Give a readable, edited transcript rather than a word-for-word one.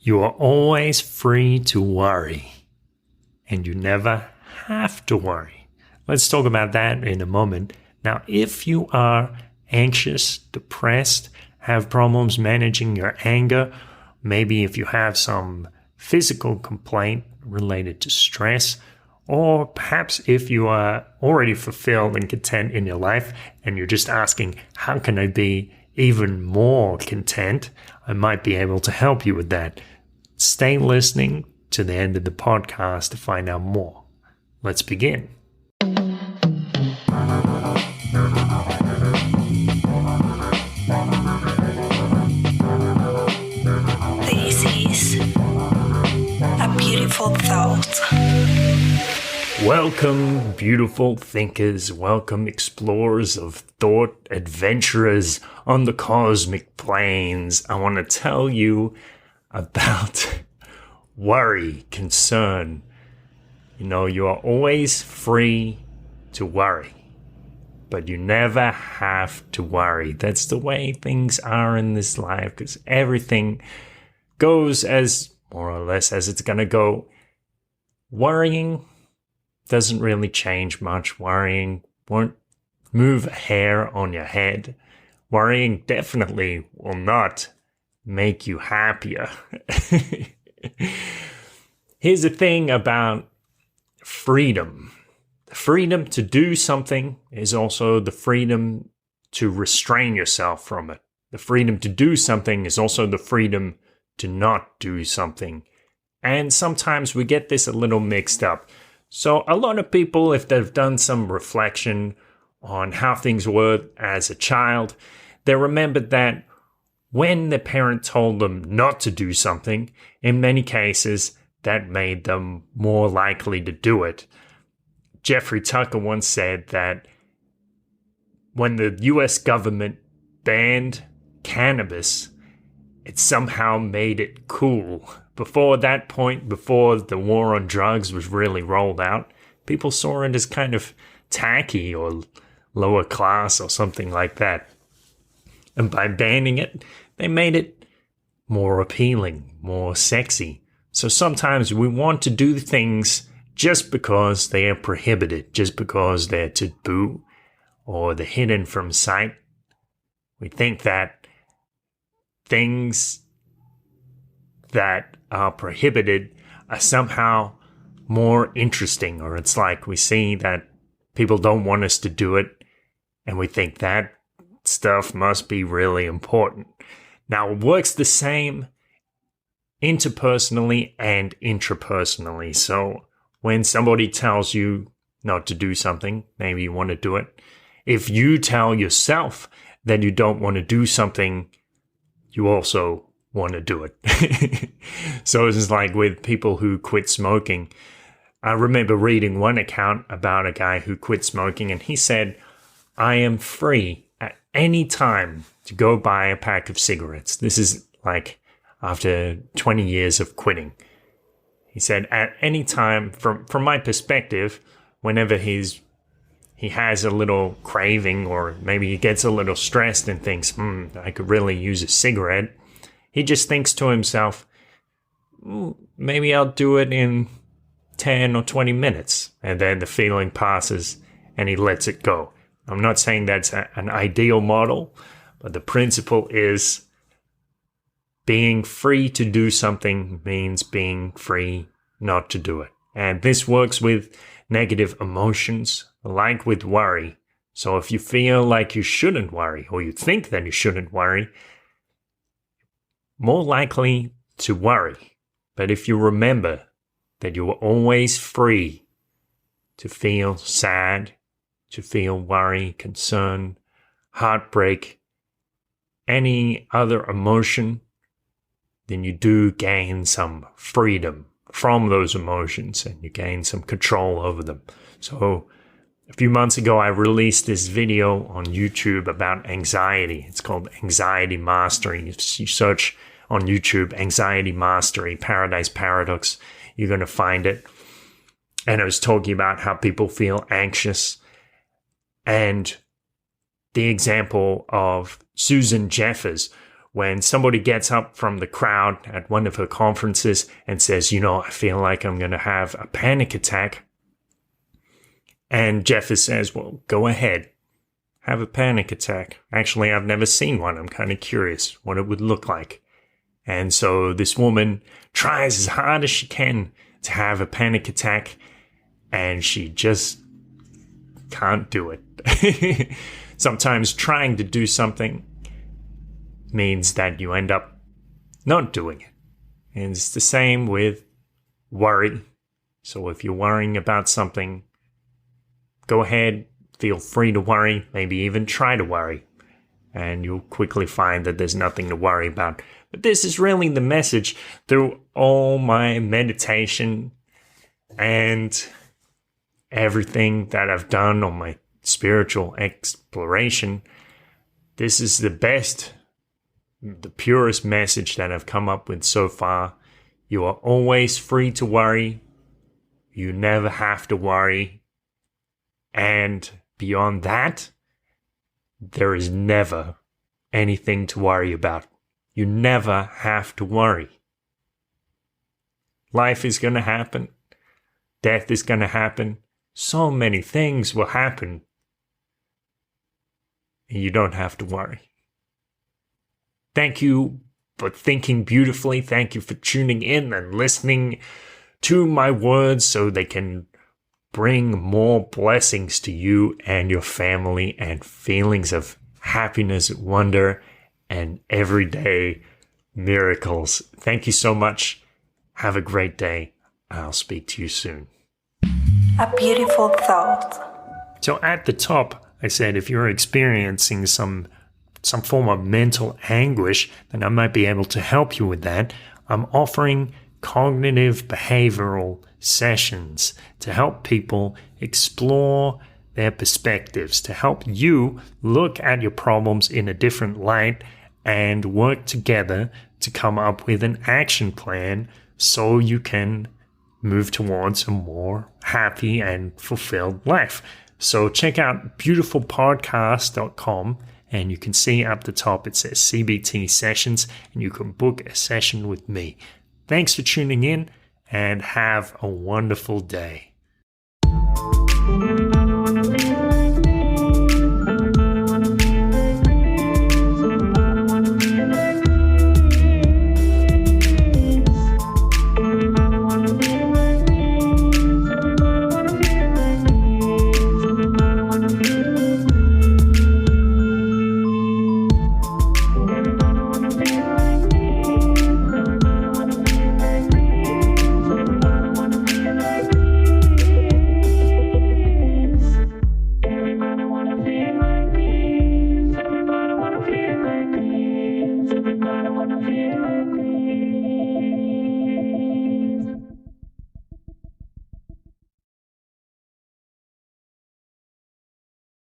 You are always free to worry, and you never have to worry. Let's talk about that in a moment. Now, if you are anxious, depressed, have problems managing your anger, maybe if you have some physical complaint related to stress, or perhaps if you are already fulfilled and content in your life and you're just asking, how can I be even more content? I might be able to help you with that. Stay listening to the end of the podcast to find out more. Let's begin. This is a beautiful thought. Welcome, beautiful thinkers. Welcome, explorers of thought, adventurers on the cosmic planes. I want to tell you about worry, concern. You are always free to worry, but you never have to worry. That's the way things are in this life, because everything goes as more or less as it's going to go. Worrying doesn't really change much. Worrying won't move a hair on your head. Worrying definitely will not make you happier. Here's the thing about freedom. The freedom to do something is also the freedom to restrain yourself from it. The freedom to do something is also the freedom to not do something. And sometimes we get this a little mixed up. So a lot of people, if they've done some reflection on how things were as a child, they remembered that when their parent told them not to do something, in many cases, that made them more likely to do it. Jeffrey Tucker once said that when the US government banned cannabis, it somehow made it cool. Before that point, before the war on drugs was really rolled out, people saw it as kind of tacky or lower class or something like that. And by banning it, they made it more appealing, more sexy. So sometimes we want to do things just because they are prohibited, just because they're taboo or they're hidden from sight. We think that things that are prohibited are somehow more interesting, or it's like we see that people don't want us to do it, and we think that stuff must be really important. Now, it works the same interpersonally and intrapersonally. So when somebody tells you not to do something, maybe you want to do it. If you tell yourself that you don't want to do something, you also want to do it. So it's like with people who quit smoking. I remember reading one account about a guy who quit smoking, and he said, I am free at any time to go buy a pack of cigarettes. This is like after 20 years of quitting. He said, at any time, from my perspective, whenever he has a little craving, or maybe he gets a little stressed and thinks, I could really use a cigarette, he just thinks to himself, maybe I'll do it in 10 or 20 minutes. And then the feeling passes and he lets it go. I'm not saying that's an ideal model, but the principle is being free to do something means being free not to do it. And this works with negative emotions, like with worry. So if you feel like you shouldn't worry, or you think that you shouldn't worry, more likely to worry. But if you remember that you are always free to feel sad, to feel worry, concern, heartbreak, any other emotion, then you do gain some freedom from those emotions and you gain some control over them. So a few months ago, I released this video on YouTube about anxiety. It's called Anxiety Mastery. If you search on YouTube, Anxiety Mastery, Paradise Paradox, you're going to find it. And I was talking about how people feel anxious, and the example of Susan Jeffers, when somebody gets up from the crowd at one of her conferences and says, I feel like I'm going to have a panic attack. And Jeffers says, well, go ahead. Have a panic attack. Actually, I've never seen one. I'm kind of curious what it would look like. And so this woman tries as hard as she can to have a panic attack, and she just can't do it. Sometimes trying to do something means that you end up not doing it. And it's the same with worry. So if you're worrying about something, go ahead, feel free to worry, maybe even try to worry. And you'll quickly find that there's nothing to worry about. But this is really the message through all my meditation and everything that I've done on my spiritual exploration. This is the best, the purest message that I've come up with so far. You are always free to worry. You never have to worry. And beyond that, there is never anything to worry about. You never have to worry. Life is going to happen. Death is going to happen. So many things will happen. And you don't have to worry. Thank you for thinking beautifully. Thank you for tuning in and listening to my words so they can bring more blessings to you and your family and feelings of happiness, wonder, and everyday miracles. Thank you so much. Have a great day. I'll speak to you soon. A beautiful thought. So at the top, I said if you're experiencing some form of mental anguish, then I might be able to help you with that. I'm offering cognitive behavioral sessions to help people explore their perspectives, to help you look at your problems in a different light and work together to come up with an action plan so you can move towards a more happy and fulfilled life. So check out beautifulpodcast.com and you can see up the top it says CBT sessions and you can book a session with me. Thanks for tuning in and have a wonderful day. Feel